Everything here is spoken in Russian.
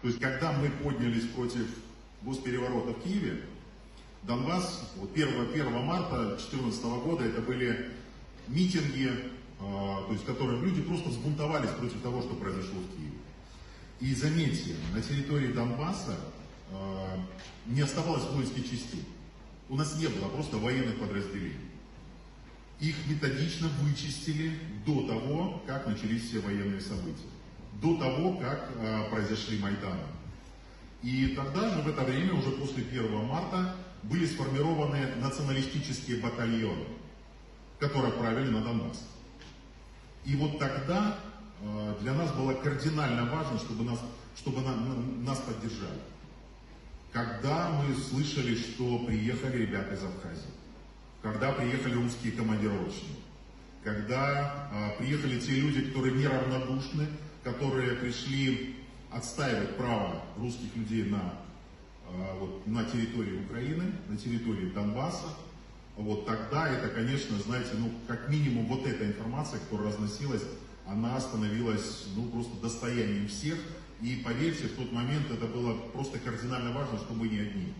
То есть, когда мы поднялись против госпереворота в Киеве, Донбасс, вот 1 марта 2014 года, это были митинги, то есть, в которых люди просто взбунтовались против того, что произошло в Киеве. И заметьте, на территории Донбасса не оставалось воинских частей. У нас не было просто военных подразделений. Их методично вычистили до того, как начались все военные события. До того, как произошли Майданы. И тогда же, в это время, уже после 1 марта, были сформированы националистические батальоны, которые отправили на Донбасс. И вот тогда для нас было кардинально важно, чтобы нас поддержали. Когда мы слышали, что приехали ребята из Абхазии, когда приехали русские командировочные, когда приехали те люди, которые неравнодушны, которые пришли отстаивать право русских людей на территории Украины, на территории Донбасса, вот тогда это, конечно, знаете, как минимум вот эта информация, которая разносилась, она становилась просто достоянием всех. И поверьте, в тот момент это было просто кардинально важно, что мы не одни.